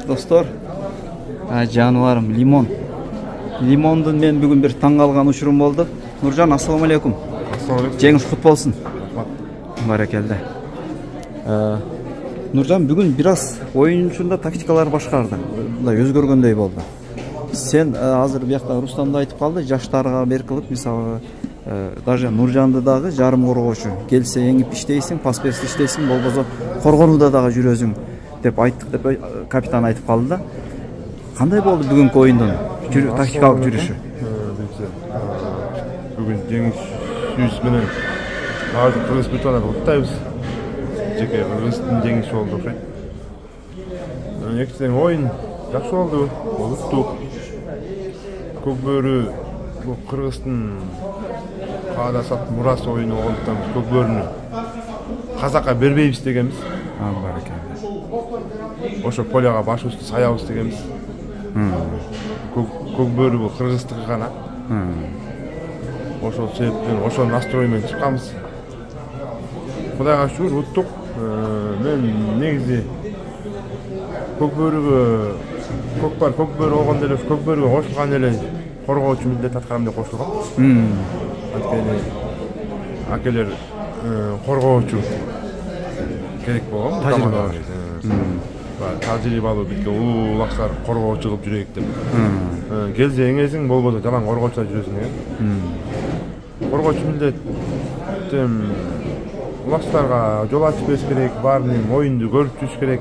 Достор, жануарым лимон. Лимондун мен бүгүн бир таң калган учурум болду. Нуржан, ассаламу алейкум. Жеңиш кут болсун. Баракелде. Нуржан, бүгүн бир аз оюнчунда тактикалар башкарды. Мындай өзгөргөндөй болду. Сен азыр биякта Рустам да айтып калды, жаштарга бер кылып, мисалы, даже Нуржанды дагы жарым коргоочу. Келсе эңип иштейсиң, паспес иштейсиң, болбосо коргонууда дагы жүрөсүң деп айттык деп капитан айтып калды да. Кандай болду бүгүнкү оюндун тактикалык жүрүшү? Бүгүн жеңиш сүйүс менен баардык кыргыз буталарды куттайбыз. Жеке кыргыздын жеңиши болду окшойт. Экинчиден оюн жакшы болду, уттук. Көкбөрү бул кыргыздын каадасат мурасы оюну болгондуктан көкбөрүнү казакка бербейбиз дегенбиз. Баракелде. Ошо поляга башыбызды саябыз дегенбиз. Көкбөрү бул кыргыздыкы гана. Ошол себептен ошол настрой менен чыкканбыз. Кудайга шүгүр уттук. Мен негизи көкбөрүгө көкбөрү болгондо эле көкбөрүгө кошулган эле коргоочу милдет аткарам деп кошулгам. Анткени акелер коргоочу керек болгон. Тажрыйбалуу бизге улактар коргоочу кылып жүрөйүк деп. Келсе эңесиң, болбосо жалаң коргоочуда жүрөсүң деген. Коргоочу милдет улактарга жол ачып бериш керек, баарын оюнду көрүп жүрүш керек.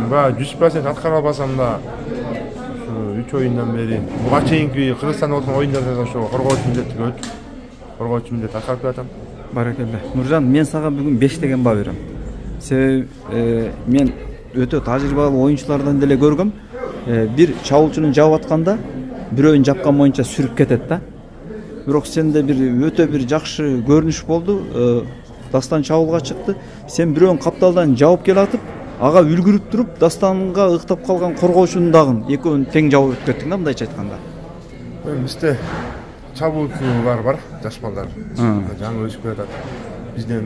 Баягы 100% аткара албасам да, 3 оюндан бери буга чейинки Кыргызстанда болгон оюндарда ошо коргоочу милдет аткарып жатам. Баракелде. Нуржан, мен сага бүгүн 5 деген баа берем. Себеби мен өтө тажрыйбалуу оюнчулардан деле көргөм. Бир чабуулчунун жаап атканда бирөөнүн жапкан боюнча сүрүп кетет да. Бирок сенде бир өтө бир жакшы көрүнүш болду. Дастан чабуулга чыкты. Сен бирөөнүн капталдан жаап келатып, ага үлгүрүп туруп, Дастанга ыктап калган коргоочунун дагы экөөнү тең жаап өтүп кеттиң да, мындайча айтканда. Бизде чабуулчулар бар, жаш балдар. Жаңы өсүп келатат. Бизден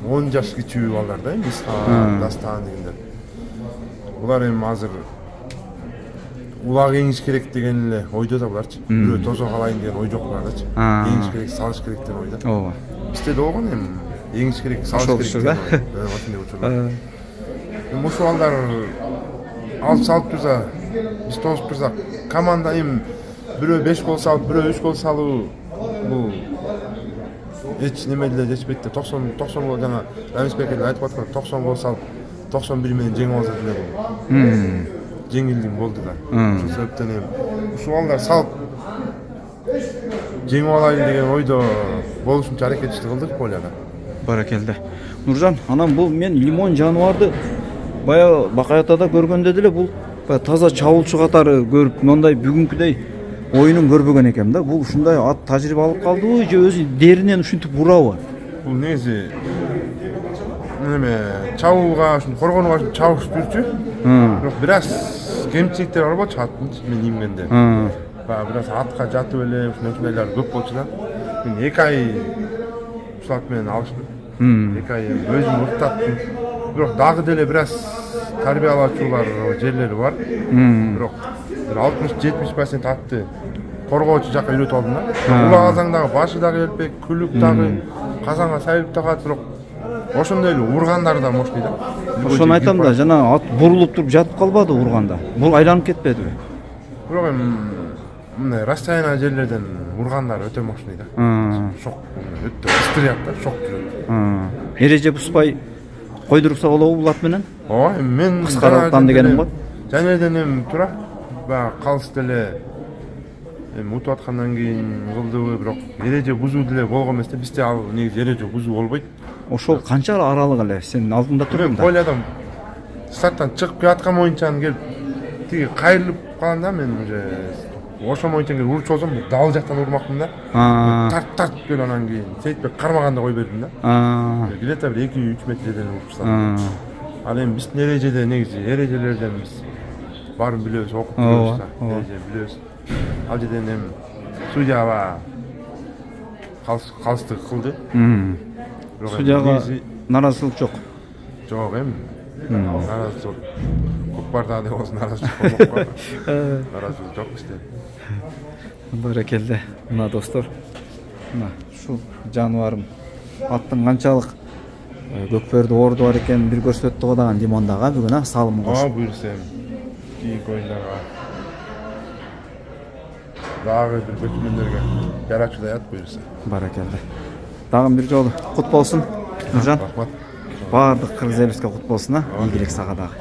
10 жаш кичүү балдар да, Дастан дегендер. Булар азыр улак эңиш керек деген эле ойдо да буларчы. Бирөө тозо калайын деген ой жок булардачы. Эңиш керек, салыш керек деген ойдо. Ооба. Бизде да болгон эңиш керек, салыш керек да. Ошондой учурлар. Ошол балдар алып салып турса, биз тосуп турсак, команда бирөө 5 гол салып, бирөө 3 гол салуу бул эч неме деле жетпейт да. 90 гол жана Рамисбек эле айтып аткан, 90 гол салып, 91 менен жеңип алса деле бул. Жеңилдик болду да. Ошол себептен ушул балдар салып жеңип алайын деген ойдо болушунча аракетчилик кылдык поляда. Баракелде. Нуржан, анан бул мен лимон жануарды баягы Бакаятада көргөндө деле бул таза чабуулчу катары көрүп, мындай бүгүнкүдөй оюнун көрбөгөн экем да. Бул ушундай ат тажрыйба алып калдыбы же өзү деринен ушинтип урабы? Бул негизи чабууга, коргонууга чабыш жүрчү. Бирок бир аз кемчиликтер бар болчу аттын мен ийгенде. Бир аз атка жатып эле ушундайлар көп болчу да. Мен 2 ай ушул ат менен алыштым. 2 ай өзүм уктаттым. Бирок дагы деле бир аз тарбиялачулар жерлери бар. Бирок 60-70% атты коргоочу жакка үйрөтүп алдым да. Улак алсаң дагы башы дагы элпек, күлүк дагы, казанга сайылып тагат, бирок ошондой эле ургандар да мощный да. Ошону айтам да, жана ат бурулуп туруп жатып калбады урганда. Бул айланып кетпедиби? Бирок мындай расстояние жерлерден ургандар өтө мощный да. Шок, өтө быстрый ат да, шок жүрөт. Эреже бузбай койдурупса болобу бул ат менен? Ооба, мен кыскаралыктан дегеним го. Жанерден тура, баягы калыс деле утуп аткандан кийин кылдыбы, бирок эреже бузуу деле болгон эмес да. Бизде ал негизи эреже бузуу болбойт. Ошол канча аралык эле? Сен алдында турдуң да. Полядан старттан чыгып келаткан моюнчан келип тиги кайрылып калганда мен уже ошол моюнчан келип урчу болсом, дал жактан урмакмын да. Тарт келип анан кийин Сейитбек кармаганда кой бердим да. Где-то бир 2-3 метр жерден уруп таштадым. Ал эми биздин эрежеде негизи эрежелерден биз баарын билебиз, окуп көрөбүз да. Эреже билебиз. Ал жерден эми судьяга калыстык кылды. Судьяга наразылык жок. Жоқ эми. Наразычылык көкпарда да болсун наразычылык болмок. Наразычылык жок бизде. Баракелде. Мына достор. Мына ушул жаныбарым аттың канчалык көкпөрдү орду бар экенин бир көрсөттү го дагы лимондага бүгүн салымын кошуп. Буюрса эми. Кийинки оюндарга дагы бир көчмөндөргө жарачудай ат буюрса. Баракелде. Дагы бир жолу кут болсун. Нуржан. Рахмат. Бардык кыргыз элибизге кут болсун. Ийгилик сага дагы.